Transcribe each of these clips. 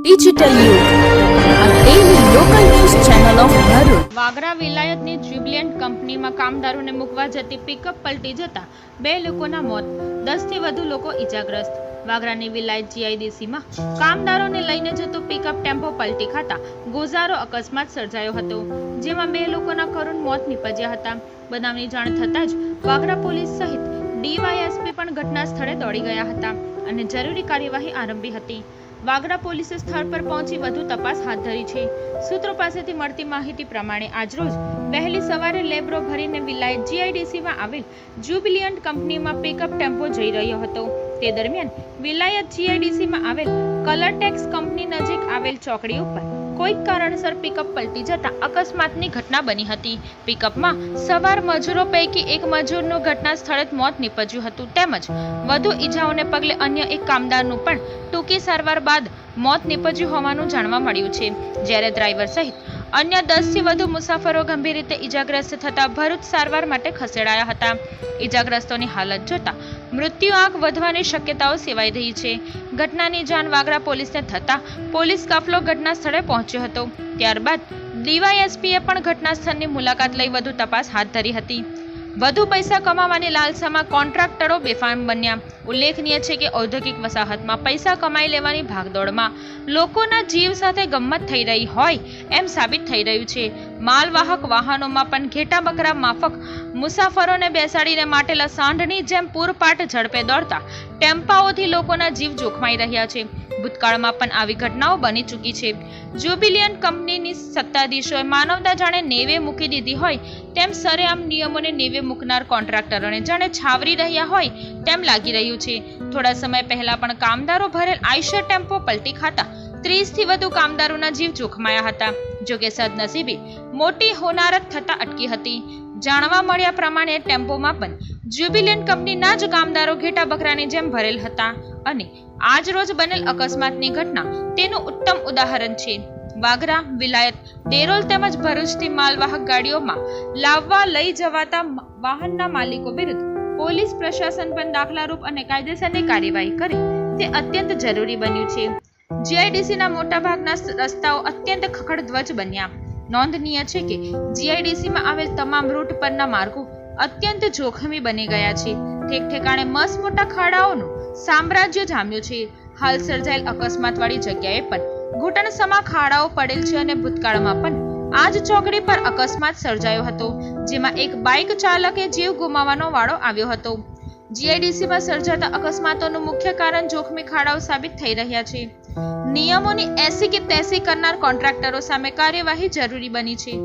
Digital યુગ આ daily local news channel of Bharuch. Vagra વિલાયતની જ્યુબિલન્ટ કંપનીમાં કામદારોને મૂકવા જતી પિકઅપ પલટી જતા 2 લોકોના મોત, 10 થી વધુ લોકો ઈજાગ્રસ્ત. વાગરાની વિલાયત જીઆઈડીસીમાં કામદારોને લઈને જતો પિકઅપ ટેમ્પો પલટી ખાતા ગોઝારો અકસ્માત સર્જાયો હતો, જેમાં 2 લોકોના કરુણ મોત નીપજ્યા હતા. બનાવની જાણ થતાં જ વાગરા પોલીસ સહિત ડીવાયએસપી પણ ઘટના સ્થળે દોડી ગયા હતા અને જરૂરી કાર્યવાહી આરંભી હતી. વાગરા પોલીસે સ્થળ પર પહોંચી વધુ તપાસ હાથ ધરી છે. સૂત્રો પાસેથી મળતી માહિતી પ્રમાણે આજરોજ વહેલી સવારે લેબ્રો ભરીને વિલાયત જીઆઈડીસીમાં આવેલ જ્યુબિલન્ટ કંપનીમાં પિકઅપ ટેમ્પો જઈ રહ્યો હતો. તે દરમિયાન વિલાયત જીઆઈડીસીમાં આવેલ કલરટેક્સ કંપની નજીક આવેલ ચોકડી ઉપર કોઈક કારણસર પિકઅપ પલટી જતા અકસ્માતની ઘટના બની હતી. પિકઅપમાં સવાર મજૂરો પૈકી એક મજૂરનું ઘટના સ્થળે મોત નીપજ્યું હતું, તેમજ વધુ ઈજાઓને પગલે અન્ય એક કામદારનું પણ ટૂંકી સારવાર બાદ મોત નીપજ્યું હોવાનું જાણવા મળ્યું છે. જ્યારે ડ્રાઈવર સહિત અન્ય 10 થી વધુ મુસાફરો ગંભીર રીતે ઈજાગ્રસ્ત થતા ભરૂચ સારવાર માટે ખસેડાયા હતા. ઈજાગ્રસ્તોની હાલત જોતા મૃત્યુ આંક વધવાની શક્યતાઓ સેવાઈ રહી છે. ઘટનાની જાણ વાગરા પોલીસને થતા પોલીસ કાફલો ઘટના સ્થળે પહોંચ્યો હતો. ત્યારબાદ ડીવાયએસપીએ પણ ઘટના સ્થળની મુલાકાત લઈ વધુ તપાસ હાથ ધરી હતી. વધુ પૈસા કમાવાની લાલસામાં કોન્ટ્રાક્ટરો બેફામ બન્યા. ઉલ્લેખનીય છે કે ઔદ્યોગિક વસાહતમાં પૈસા કમાઈ લેવાની ભાગદોડમાં લોકોના જીવ સાથે ગમ્મત થઈ રહી હોય એમ સાબિત થઈ રહ્યું છે. માલવાહક વાહનોમાં પણ ઘેટા બકરા માફક મુસાફરોને બેસાડીને માટેલા સાંઢની જેમ પૂરપાટ ઝડપે દોડતા ટેમ્પાઓથી લોકોના જીવ જોખમાઈ રહ્યા છે. ભૂતકાળમાં પણ આવી ઘટનાઓ બની ચૂકી છે. જ્યુબિલન્ટ કંપનીની સત્તાધીશોએ માનવતા જાણે નેવે મૂકી દીધી હોય તેમ સરેઆમ નિયમોને નેવે મૂકનાર કોન્ટ્રાક્ટરોને જાણે છાવરી રહ્યા હોય તેમ લાગી રહ્યું છે. થોડા સમય પહેલા પણ કામદારો ભરેલ આઈશર ટેમ્પો પલટી ખાતા 30 થી વધુ કામદારોના જીવ જોખમાયા હતા. જોકે સદનસીબે મોટી હોનારત થતા અટકી હતી. જાણવા મળ્યા પ્રમાણે ટેમ્પોમાં પણ જ્યુબિલન્ટ કંપનીના જ કામદારો ઘેટા બકરાની જેમ ભરેલ હતા અને આજ રોજ બનેલ અકસ્માતની ઘટના તેનું ઉત્તમ ઉદાહરણ છે. વાગરા, વિલાયત, દેરોલ તેમજ ભરૂચથી માલવાહક ગાડીઓમાં લાવવા લઈ જવાતા વાહનના માલિકો વિરુદ્ધ પોલીસ પ્રશાસન પણ દાખલારૂપ અને કાયદેસરની કાર્યવાહી કરે તે અત્યંત જરૂરી બન્યું છે. જીઆઈડીસીના મોટાભાગના રસ્તાઓ અત્યંત ખખડધ્વજ બન્યા. નોંધનીય છે કે જીઆઈડીસીમાં આવેલ તમામ રૂટ પરના માર્ગો અત્યંત જોખમી બની ગયા છે. ઠેક ઠેકાણે મસ મોટા ખાડાઓનું સામ્રાજ્ય જામ્યું છે. હાલ સર્જાયેલ અકસ્માતવાળી જગ્યાએ પણ ઘૂંટણસમા ખાડાઓ પડેલ છે અને ભૂતકાળમાં પણ આ જ ચોકડી પર અકસ્માત સર્જાયો હતો, જેમાં એક બાઇક ચાલકે જીવ ગુમાવવાનો વાળો આવ્યો હતો. જીઆઈડીસીમાં સર્જાતા અકસ્માતોનું મુખ્ય કારણ જોખમી ખાડાઓ સાબિત થઈ રહ્યા છે. નિયમોની એસી કે તેસી કરનાર કોન્ટ્રાક્ટરો સામે કાર્યવાહી જરૂરી બની છે.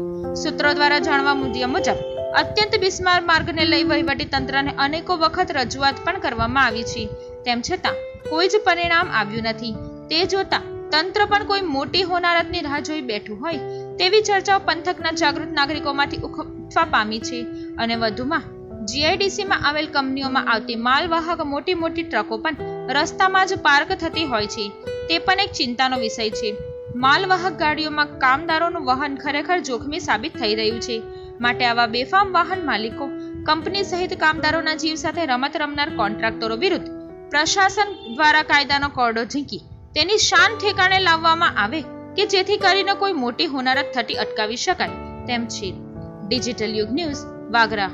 સૂત્રો દ્વારા જાણવા મળ્યા મુજબ અત્યંત બિસ્માર માર્ગને લઈ વહીવટી તંત્રને અનેકો વખત રજૂઆત પણ કરવામાં આવી છે, તેમ છતાં કોઈ જ પરિણામ આવ્યું નથી. તે જોતા તંત્ર પણ કોઈ મોટી હોનારતની રાહ જોઈ બેઠું હોય તેવી ચર્ચાઓ પંથકના જાગૃત નાગરિકોમાંથી ઉઠવા પામી છે. અને વધુમાં જીઆઈડીસીમાં આવેલ કંપનીઓમાં આવતી માલવાહક મોટી મોટી ટ્રકો પણ રસ્તામાં જ પાર્ક થતી હોય છે, તે પણ એક ચિંતાનો વિષય છે. માલવાહક ગાડીઓમાં કામદારોનું વહન ખરેખર જોખમી સાબિત થઈ રહ્યું છે. માટે આવા બેફામ વાહન માલિકો, કંપની સહિત કામદારોના જીવ સાથે રમત રમનાર કોન્ટ્રાક્ટરો વિરુદ્ધ પ્રશાસન દ્વારા કાયદાનો કોરડો ઝીંકી તેની શાન ઠેકાણે લાવવામાં આવે કે જેથી કરીને કોઈ મોટી હોનારત થતી અટકાવી શકાય તેમ છે. ડિજિટલ યુગ ન્યૂઝ, વાગરા.